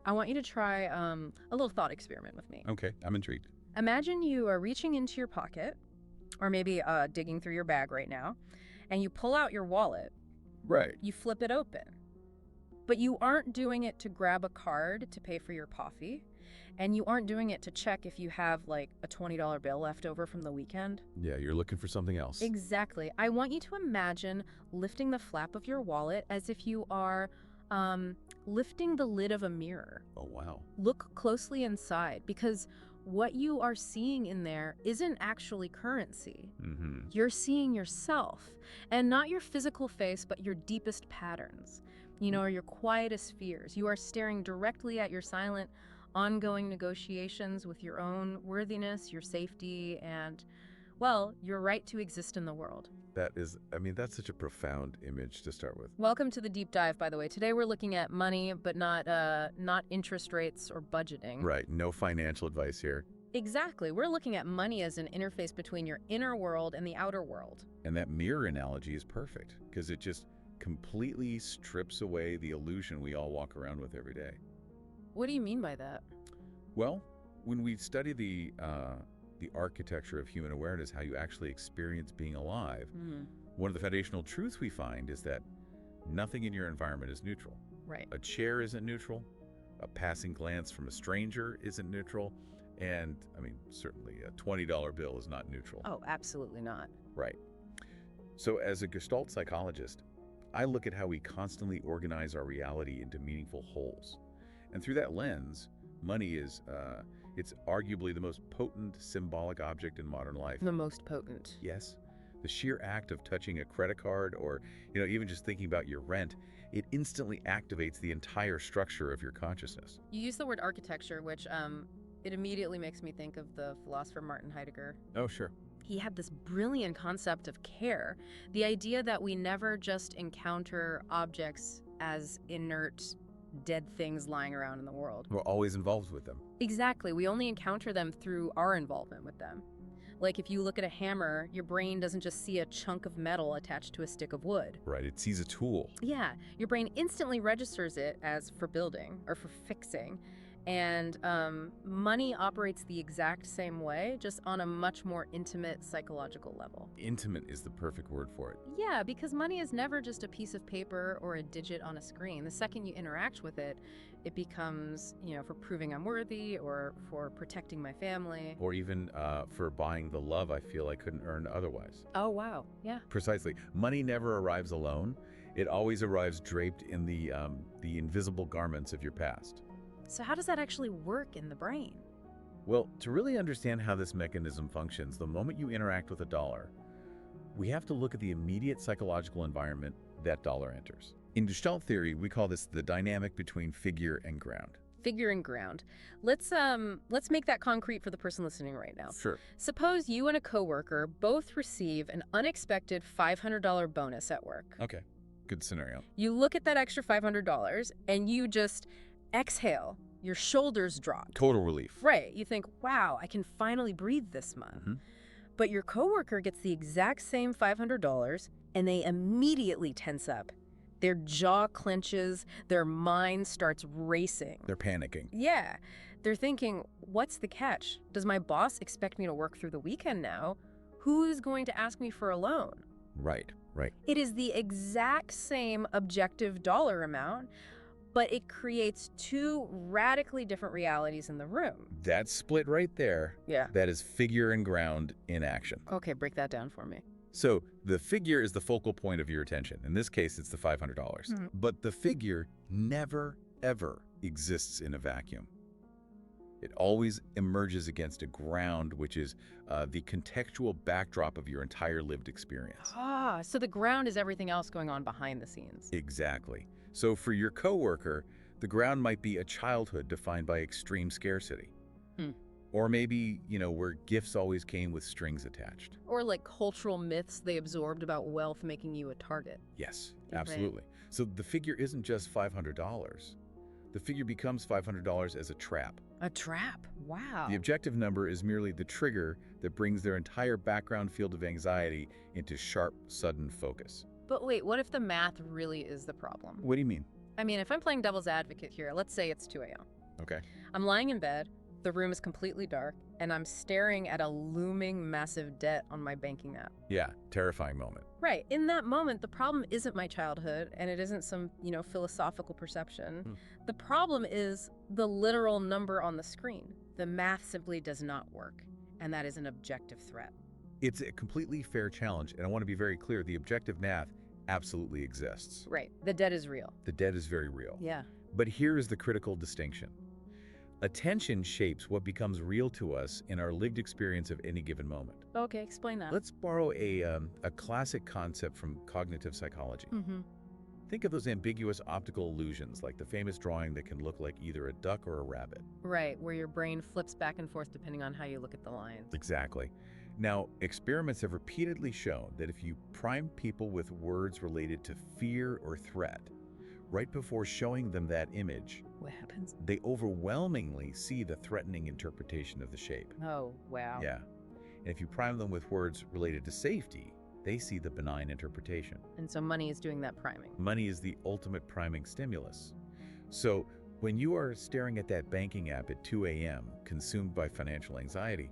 I want you to try a little thought experiment with me. Okay, I'm intrigued. Imagine you are reaching into your pocket, or maybe digging through your bag right now, and you pull out your wallet, Right. you flip it open. But you aren't doing it to grab a card to pay for your coffee, and you aren't doing it to check if you have like a $20 bill left over from the weekend. Yeah, you're looking for something else. Exactly. I want you to imagine lifting the flap of your wallet as if you are lifting the lid of a mirror. Oh, wow. Look closely inside, because what you are seeing in there isn't actually currency. Mm-hmm. You're seeing yourself, and not your physical face, but your deepest patterns, or your quietest fears. You are staring directly at your silent, ongoing negotiations with your own worthiness, your safety, and, well, your right to exist in the world. That's such a profound image to start with. Welcome to the deep dive, by the way. Today we're looking at money, but not interest rates or budgeting. Right, no financial advice here. Exactly. We're looking at money as an interface between your inner world and the outer world. And that mirror analogy is perfect because it just completely strips away the illusion we all walk around with every day. What do you mean by that? Well, when we study the architecture of human awareness, how you actually experience being alive, one of the foundational truths we find is that nothing in your environment is neutral. Right. A chair isn't neutral, a passing glance from a stranger isn't neutral, and, certainly a $20 bill is not neutral. Oh, absolutely not. Right. So as a Gestalt psychologist, I look at how we constantly organize our reality into meaningful wholes. And through that lens, money is, it's arguably the most potent symbolic object in modern life. The most potent. Yes. The sheer act of touching a credit card or, even just thinking about your rent, it instantly activates the entire structure of your consciousness. You use the word architecture, which it immediately makes me think of the philosopher Martin Heidegger. Oh, sure. He had this brilliant concept of care, the idea that we never just encounter objects as inert, dead things lying around in the world. We're always involved with them. Exactly. We only encounter them through our involvement with them. Like if you look at a hammer, your brain doesn't just see a chunk of metal attached to a stick of wood. Right, it sees a tool. Yeah, your brain instantly registers it as for building or for fixing. And money operates the exact same way, just on a much more intimate psychological level. Intimate is the perfect word for it. Yeah, because money is never just a piece of paper or a digit on a screen. The second you interact with it, it becomes, for proving I'm worthy or for protecting my family. Or even for buying the love I feel I couldn't earn otherwise. Oh, wow. Yeah. Precisely. Money never arrives alone. It always arrives draped in the invisible garments of your past. So how does that actually work in the brain? Well, to really understand how this mechanism functions, the moment you interact with a dollar, we have to look at the immediate psychological environment that dollar enters. In Gestalt theory, we call this the dynamic between figure and ground. Figure and ground. Let's make that concrete for the person listening right now. Sure. Suppose you and a coworker both receive an unexpected $500 bonus at work. Okay, good scenario. You look at that extra $500 and you just exhale. Your shoulders drop. Total relief. Right. You think, wow, I can finally breathe this month. But your coworker gets the exact same $500 and they immediately tense up. Their jaw clenches, their mind starts racing. They're panicking. Yeah. They're thinking, what's the catch? Does my boss expect me to work through the weekend now? Who's going to ask me for a loan? Right. It is the exact same objective dollar amount, but it creates two radically different realities in the room. That split right there, Yeah. that is figure and ground in action. Okay, break that down for me. So the figure is the focal point of your attention. In this case, it's the $500. But the figure never, ever exists in a vacuum. It always emerges against a ground, which is the contextual backdrop of your entire lived experience. Ah, so the ground is everything else going on behind the scenes. Exactly. So for your coworker, the ground might be a childhood defined by extreme scarcity. Or maybe, where gifts always came with strings attached. Or like cultural myths they absorbed about wealth making you a target. Yes, absolutely. So the figure isn't just $500. The figure becomes $500 as a trap. A trap? Wow. The objective number is merely the trigger that brings their entire background field of anxiety into sharp, sudden focus. But wait, what if the math really is the problem? What do you mean? I mean, if I'm playing devil's advocate here, let's say it's 2 a.m. Okay. I'm lying in bed, the room is completely dark, and I'm staring at a looming massive debt on my banking app. Yeah, terrifying moment. Right. In that moment, the problem isn't my childhood, and it isn't some, philosophical perception. The problem is the literal number on the screen. The math simply does not work, and that is an objective threat. It's a completely fair challenge, and I want to be very clear, the objective math absolutely exists. Right. The debt is real. The debt is very real. Yeah. But here is the critical distinction. Attention shapes what becomes real to us in our lived experience of any given moment. Okay, explain that. Let's borrow a classic concept from cognitive psychology. Think of those ambiguous optical illusions, like the famous drawing that can look like either a duck or a rabbit. Right, where your brain flips back and forth depending on how you look at the lines. Exactly. Now, experiments have repeatedly shown that if you prime people with words related to fear or threat, right before showing them that image, What happens? they overwhelmingly see the threatening interpretation of the shape. Oh, wow. Yeah. And if you prime them with words related to safety, they see the benign interpretation. And so money is doing that priming. Money is the ultimate priming stimulus. So when you are staring at that banking app at 2 a.m., consumed by financial anxiety,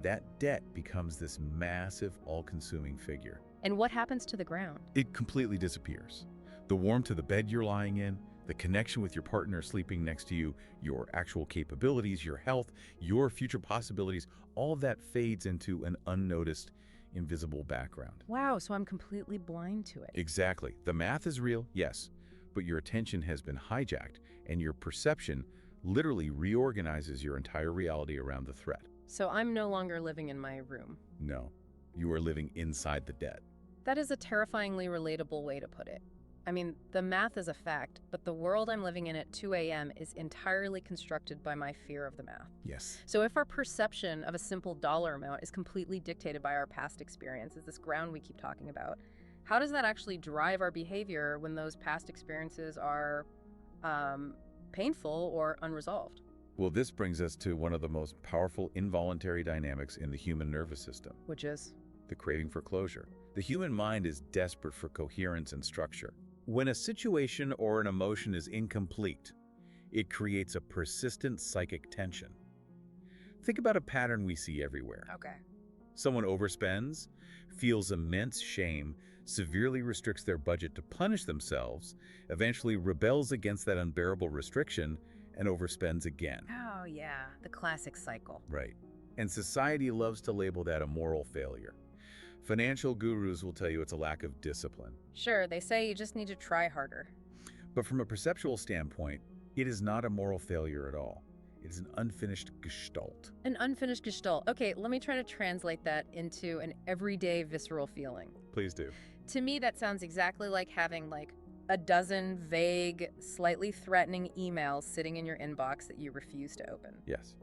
that debt becomes this massive, all-consuming figure. And what happens to the ground? It completely disappears. The warmth of the bed you're lying in, the connection with your partner sleeping next to you, your actual capabilities, your health, your future possibilities, all of that fades into an unnoticed, invisible background. Wow, so I'm completely blind to it. Exactly. The math is real, yes, but your attention has been hijacked, and your perception literally reorganizes your entire reality around the threat. So I'm no longer living in my room. No, you are living inside the debt. That is a terrifyingly relatable way to put it. I mean, the math is a fact, but the world I'm living in at 2 a.m. is entirely constructed by my fear of the math. Yes. So if our perception of a simple dollar amount is completely dictated by our past experiences, this ground we keep talking about, how does that actually drive our behavior when those past experiences are painful or unresolved? Well, this brings us to one of the most powerful involuntary dynamics in the human nervous system, Which is? the craving for closure. The human mind is desperate for coherence and structure. When a situation or an emotion is incomplete, it creates a persistent psychic tension. Think about a pattern we see everywhere. Okay. Someone overspends, feels immense shame, severely restricts their budget to punish themselves, eventually rebels against that unbearable restriction, and overspends again. Oh, yeah. The classic cycle. Right. And society loves to label that a moral failure. Financial gurus will tell you it's a lack of discipline. Sure, they say you just need to try harder. But from a perceptual standpoint, it is not a moral failure at all. It is an unfinished gestalt. An unfinished gestalt. Okay, let me try to translate that into an everyday visceral feeling. Please do. To me, that sounds exactly like having a dozen vague, slightly threatening emails sitting in your inbox that you refuse to open. Yes.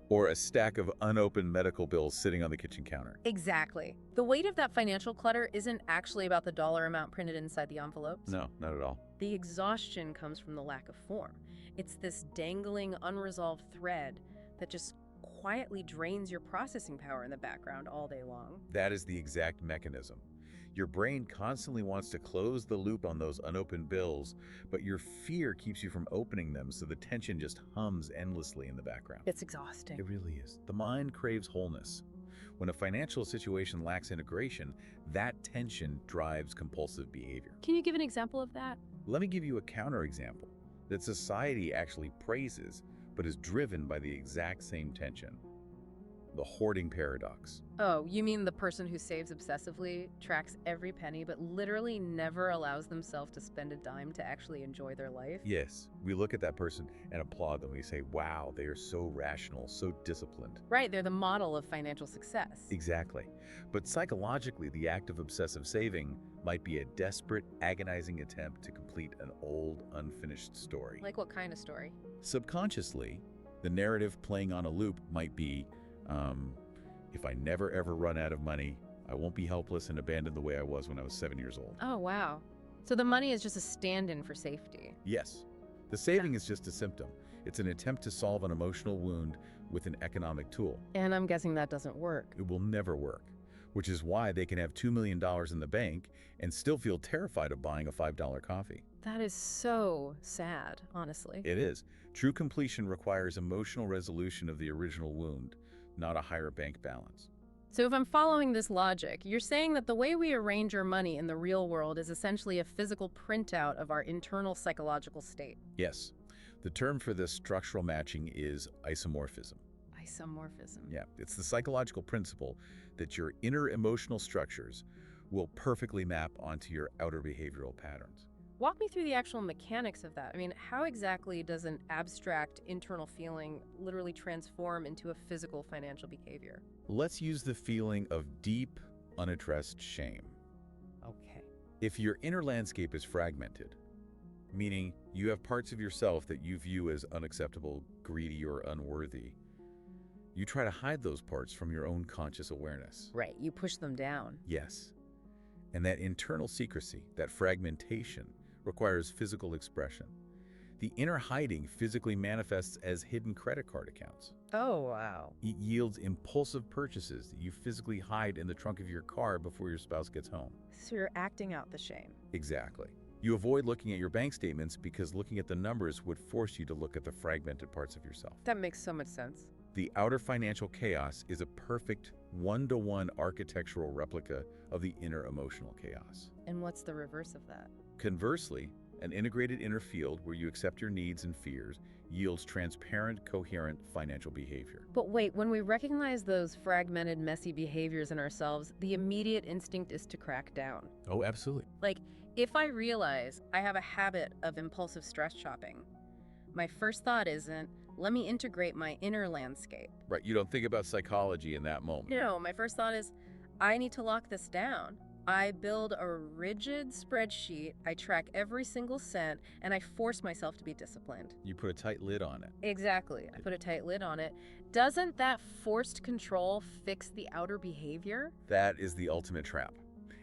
Or a stack of unopened medical bills sitting on the kitchen counter. Exactly. The weight of that financial clutter isn't actually about the dollar amount printed inside the envelopes. No, not at all. The exhaustion comes from the lack of form. It's this dangling, unresolved thread that just quietly drains your processing power in the background all day long. That is the exact mechanism. Your brain constantly wants to close the loop on those unopened bills, but your fear keeps you from opening them, so the tension just hums endlessly in the background. It's exhausting. It really is. The mind craves wholeness. When a financial situation lacks integration, that tension drives compulsive behavior. Can you give an example of that? Let me give you a counterexample that society actually praises, but is driven by the exact same tension. The hoarding paradox. Oh, you mean the person who saves obsessively, tracks every penny, but literally never allows themselves to spend a dime to actually enjoy their life? Yes, we look at that person and applaud them. We say, wow, they are so rational, so disciplined. Right, they're the model of financial success. Exactly. But psychologically, the act of obsessive saving might be a desperate, agonizing attempt to complete an old, unfinished story. Like what kind of story? Subconsciously, the narrative playing on a loop might be, if I never ever run out of money, I won't be helpless and abandoned the way I was when I was 7 years old. Oh, wow. So the money is just a stand-in for safety. Yes. The saving is just a symptom. It's an attempt to solve an emotional wound with an economic tool. And I'm guessing that doesn't work. It will never work. which is why they can have $2 million in the bank and still feel terrified of buying a $5 coffee. That is so sad, honestly. It is. True completion requires emotional resolution of the original wound, not a higher bank balance. So if I'm following this logic, you're saying that the way we arrange our money in the real world is essentially a physical printout of our internal psychological state. Yes. The term for this structural matching is isomorphism. Isomorphism. Yeah, it's the psychological principle that your inner emotional structures will perfectly map onto your outer behavioral patterns. Walk me through the actual mechanics of that. I mean, how exactly does an abstract internal feeling literally transform into a physical financial behavior? Let's use the feeling of deep, unaddressed shame. Okay. If your inner landscape is fragmented, meaning you have parts of yourself that you view as unacceptable, greedy, or unworthy, you try to hide those parts from your own conscious awareness. Right, you push them down. Yes. And that internal secrecy, that fragmentation, requires physical expression. The inner hiding physically manifests as hidden credit card accounts. Oh, wow. It yields impulsive purchases that you physically hide in the trunk of your car before your spouse gets home. So you're acting out the shame. Exactly. You avoid looking at your bank statements because looking at the numbers would force you to look at the fragmented parts of yourself. That makes so much sense. The outer financial chaos is a perfect one-to-one architectural replica of the inner emotional chaos. And what's the reverse of that? Conversely, an integrated inner field where you accept your needs and fears yields transparent, coherent financial behavior. But wait, when we recognize those fragmented, messy behaviors in ourselves, the immediate instinct is to crack down. Oh, absolutely. Like, if I realize I have a habit of impulsive stress shopping, my first thought isn't, let me integrate my inner landscape. Right, you don't think about psychology in that moment. No, my first thought is, I need to lock this down. I build a rigid spreadsheet, I track every single cent, and I force myself to be disciplined. You put a tight lid on it. Exactly. I put a tight lid on it. Doesn't that forced control fix the outer behavior? That is the ultimate trap.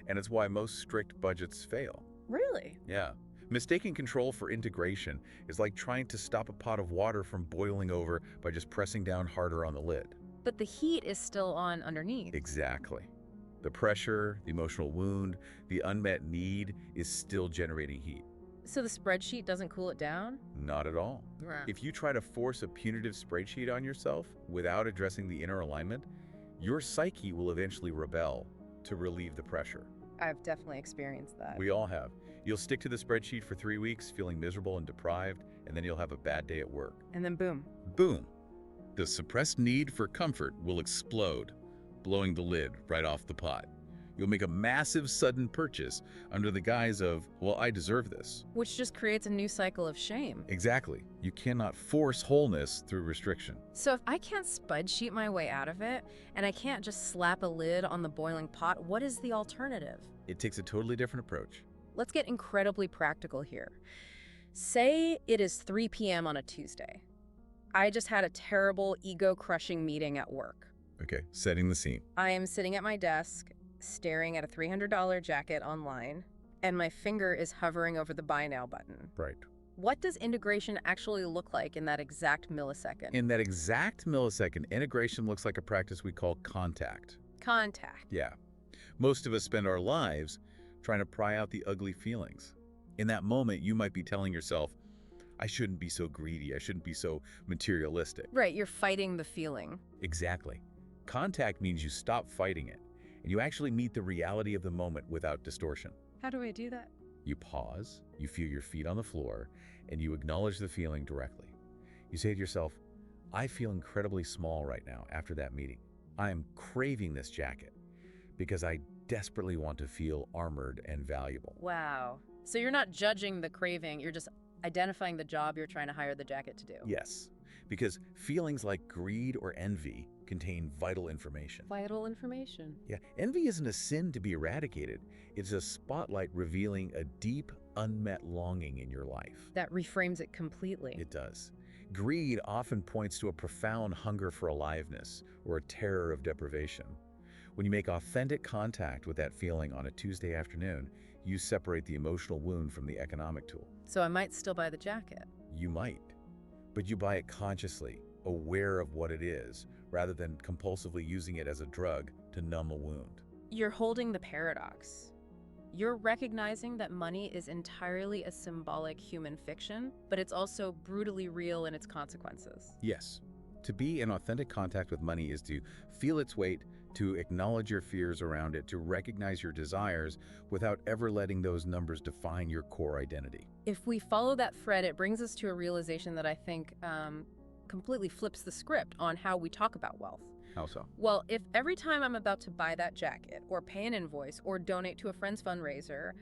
And it's why most strict budgets fail. Really? Yeah. Mistaking control for integration is like trying to stop a pot of water from boiling over by just pressing down harder on the lid. But the heat is still on underneath. Exactly. The pressure, the emotional wound, the unmet need is still generating heat. So the spreadsheet doesn't cool it down? Not at all. If you try to force a punitive spreadsheet on yourself without addressing the inner alignment, your psyche will eventually rebel to relieve the pressure. I've definitely experienced that. We all have. You'll stick to the spreadsheet for 3 weeks feeling miserable and deprived, and then you'll have a bad day at work. And then boom. Boom. The suppressed need for comfort will explode, blowing the lid right off the pot. You'll make a massive sudden purchase under the guise of, well, I deserve this. Which just creates a new cycle of shame. Exactly. You cannot force wholeness through restriction. So if I can't spreadsheet my way out of it, and I can't just slap a lid on the boiling pot, what is the alternative? It takes a totally different approach. Let's get incredibly practical here. Say it is 3 p.m. on a Tuesday. I just had a terrible ego-crushing meeting at work. Okay, setting the scene. I am sitting at my desk, staring at a $300 jacket online, and my finger is hovering over the buy now button. Right. What does integration actually look like in that exact millisecond? In that exact millisecond, integration looks like a practice we call contact. Contact. Yeah. Most of us spend our lives trying to pry out the ugly feelings. In that moment, you might be telling yourself, I shouldn't be so greedy, I shouldn't be so materialistic. Right, you're fighting the feeling. Exactly. Contact means you stop fighting it, and you actually meet the reality of the moment without distortion. How do I do that? You pause, you feel your feet on the floor, and you acknowledge the feeling directly. You say to yourself, I feel incredibly small right now after that meeting. I am craving this jacket because I desperately want to feel armored and valuable. Wow. So you're not judging the craving, you're just identifying the job you're trying to hire the jacket to do. Yes, because feelings like greed or envy contain vital information. Vital information. Yeah, envy isn't a sin to be eradicated. It's a spotlight revealing a deep, unmet longing in your life. That reframes it completely. It does. Greed often points to a profound hunger for aliveness or a terror of deprivation. When you make authentic contact with that feeling on a Tuesday afternoon, you separate the emotional wound from the economic tool. So I might still buy the jacket. You might, but you buy it consciously, aware of what it is, rather than compulsively using it as a drug to numb a wound. You're holding the paradox. You're recognizing that money is entirely a symbolic human fiction, but it's also brutally real in its consequences. Yes. To be in authentic contact with money is to feel its weight, to acknowledge your fears around it, to recognize your desires without ever letting those numbers define your core identity. If we follow that thread, it brings us to a realization that I think completely flips the script on how we talk about wealth. How so? Well, if every time I'm about to buy that jacket, or pay an invoice, or donate to a friend's fundraiser,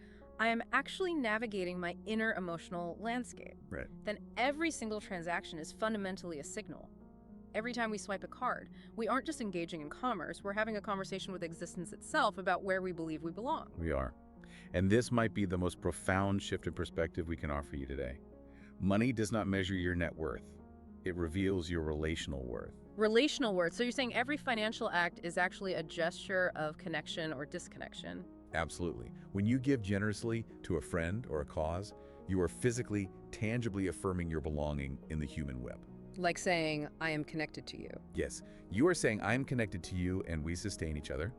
I am actually navigating my inner emotional landscape, Right. then every single transaction is fundamentally a signal. Every time we swipe a card, we aren't just engaging in commerce, we're having a conversation with existence itself about where we believe we belong. We are. And this might be the most profound shift in perspective we can offer you today. Money does not measure your net worth. It reveals your relational worth. Relational worth. So you're saying every financial act is actually a gesture of connection or disconnection. Absolutely. When you give generously to a friend or a cause, you are physically, tangibly affirming your belonging in the human web. Like saying, I am connected to you. Yes, you are saying I am connected to you and we sustain each other.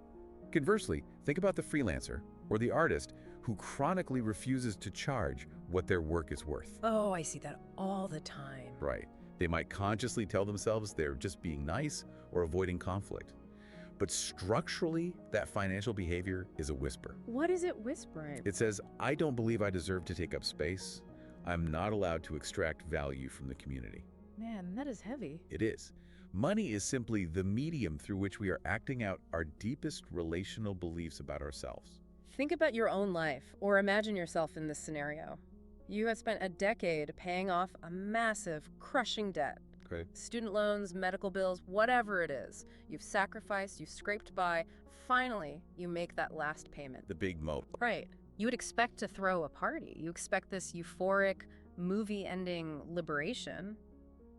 Conversely, think about the freelancer or the artist who chronically refuses to charge what their work is worth. Oh, I see that all the time. Right. They might consciously tell themselves they're just being nice or avoiding conflict. But structurally, that financial behavior is a whisper. What is it whispering? It says, I don't believe I deserve to take up space. I'm not allowed to extract value from the community. Man, that is heavy. It is. Money is simply the medium through which we are acting out our deepest relational beliefs about ourselves. Think about your own life, or imagine yourself in this scenario. You have spent a decade paying off a massive, crushing debt. Okay. Student loans, medical bills, whatever it is. You've sacrificed, you've scraped by. Finally, you make that last payment. The big moat. Right. You would expect to throw a party. You expect this euphoric, movie-ending liberation.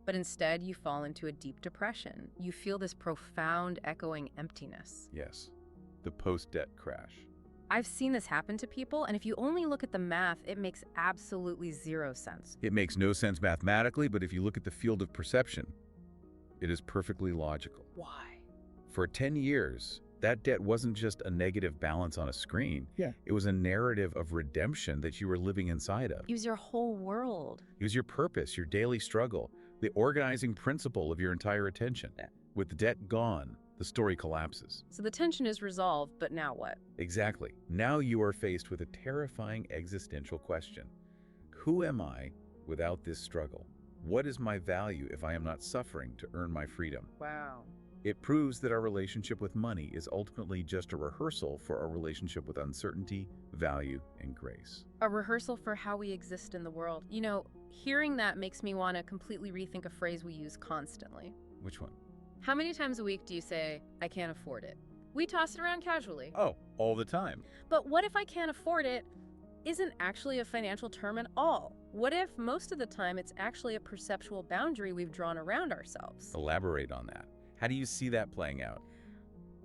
But instead, you fall into a deep depression. You feel this profound, echoing emptiness. Yes. The post-debt crash. I've seen this happen to people, and if you only look at the math, it makes absolutely zero sense. It makes no sense mathematically, but if you look at the field of perception, it is perfectly logical. Why? For 10 years, that debt wasn't just a negative balance on a screen. Yeah. It was a narrative of redemption that you were living inside of. It was your whole world. It was your purpose, your daily struggle, the organizing principle of your entire attention. Yeah. With the debt gone, the story collapses. So the tension is resolved, but now what? Exactly. Now you are faced with a terrifying existential question. Who am I without this struggle? What is my value if I am not suffering to earn my freedom? Wow. It proves that our relationship with money is ultimately just a rehearsal for our relationship with uncertainty, value, and grace. A rehearsal for how we exist in the world. You know, hearing that makes me want to completely rethink a phrase we use constantly. Which one? How many times a week do you say, I can't afford it? We toss it around casually. Oh, all the time. But what if I can't afford it isn't actually a financial term at all? What if most of the time it's actually a perceptual boundary we've drawn around ourselves? Elaborate on that. How do you see that playing out?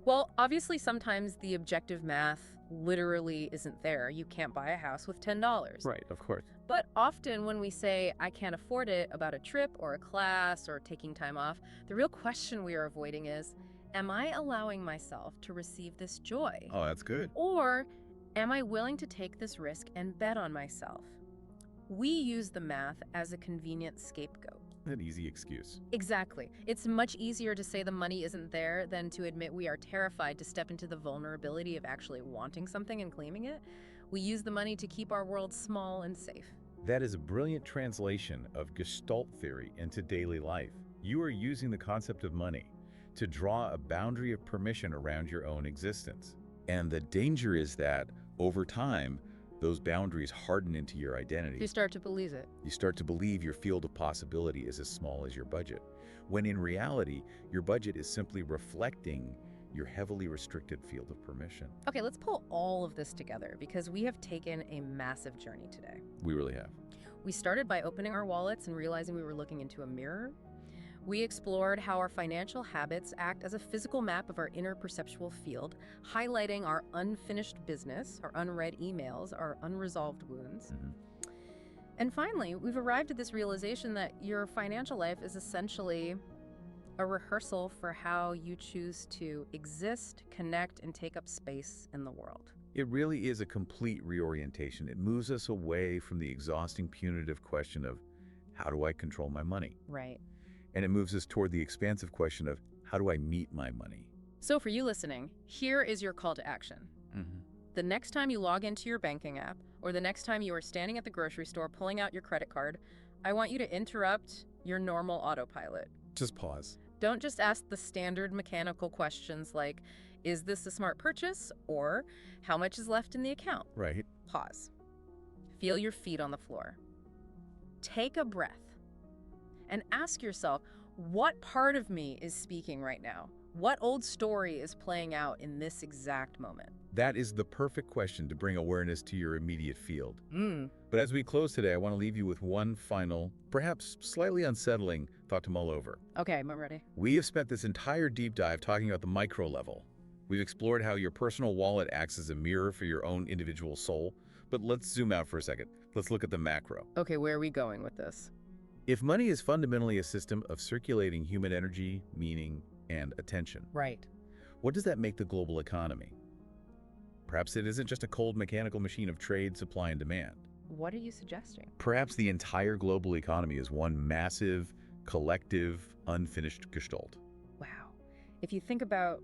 Well, obviously sometimes the objective math literally isn't there. You can't buy a house with $10. Right, of course. But often when we say, I can't afford it about a trip or a class or taking time off, the real question we are avoiding is, am I allowing myself to receive this joy? Oh, that's good. Or am I willing to take this risk and bet on myself? We use the math as a convenient scapegoat. An easy excuse. Exactly. It's much easier to say the money isn't there than to admit we are terrified to step into the vulnerability of actually wanting something and claiming it. We use the money to keep our world small and safe. That is a brilliant translation of Gestalt theory into daily life. You are using the concept of money to draw a boundary of permission around your own existence. And the danger is that, over time, those boundaries harden into your identity. You start to believe it. You start to believe your field of possibility is as small as your budget, when in reality, your budget is simply reflecting your heavily restricted field of permission. Okay, let's pull all of this together because we have taken a massive journey today. We really have. We started by opening our wallets and realizing we were looking into a mirror. We explored how our financial habits act as a physical map of our inner perceptual field, highlighting our unfinished business, our unread emails, our unresolved wounds. And finally, we've arrived at this realization that your financial life is essentially A rehearsal for how you choose to exist, connect, and take up space in the world. It really is a complete reorientation. It moves us away from the exhausting punitive question of, how do I control my money? Right. And it moves us toward the expansive question of, how do I meet my money? So for you listening, here is your call to action. Mm-hmm. The next time you log into your banking app, or the next time you are standing at the grocery store pulling out your credit card, I want you to interrupt your normal autopilot. Just pause. Don't just ask the standard mechanical questions like, is this a smart purchase? Or how much is left in the account? Right. Pause. Feel your feet on the floor. Take a breath and ask yourself, what part of me is speaking right now? What old story is playing out in this exact moment? That is the perfect question to bring awareness to your immediate field. Mm. But as we close today, I want to leave you with one final, perhaps slightly unsettling thought to mull over. Okay, I'm ready. We have spent this entire deep dive talking about the micro level. We've explored how your personal wallet acts as a mirror for your own individual soul. But let's zoom out for a second. Let's look at the macro. Okay, where are we going with this? If money is fundamentally a system of circulating human energy, meaning, and attention, Right. what does that make the global economy? Perhaps it isn't just a cold mechanical machine of trade, supply, and demand. What are you suggesting? Perhaps the entire global economy is one massive, collective, unfinished gestalt. Wow. If you think about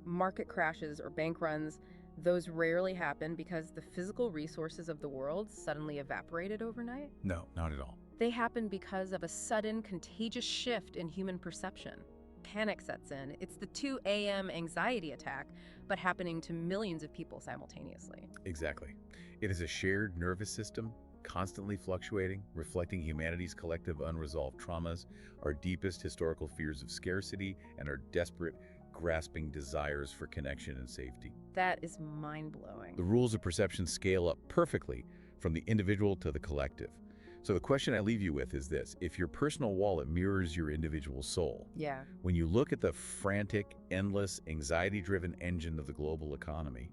market crashes or bank runs, those rarely happen because the physical resources of the world suddenly evaporated overnight. No, not at all. They happen because of a sudden, contagious shift in human perception. Panic sets in. It's the 2 a.m. anxiety attack, but happening to millions of people simultaneously. Exactly. It is a shared nervous system, constantly fluctuating, reflecting humanity's collective unresolved traumas, our deepest historical fears of scarcity, and our desperate, grasping desires for connection and safety. That is mind-blowing. The rules of perception scale up perfectly from the individual to the collective. So the question I leave you with is this: if your personal wallet mirrors your individual soul, Yeah. when you look at the frantic, endless, anxiety-driven engine of the global economy,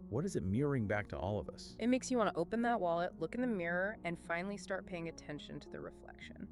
what is it mirroring back to all of us? It makes you want to open that wallet, look in the mirror, and finally start paying attention to the reflection.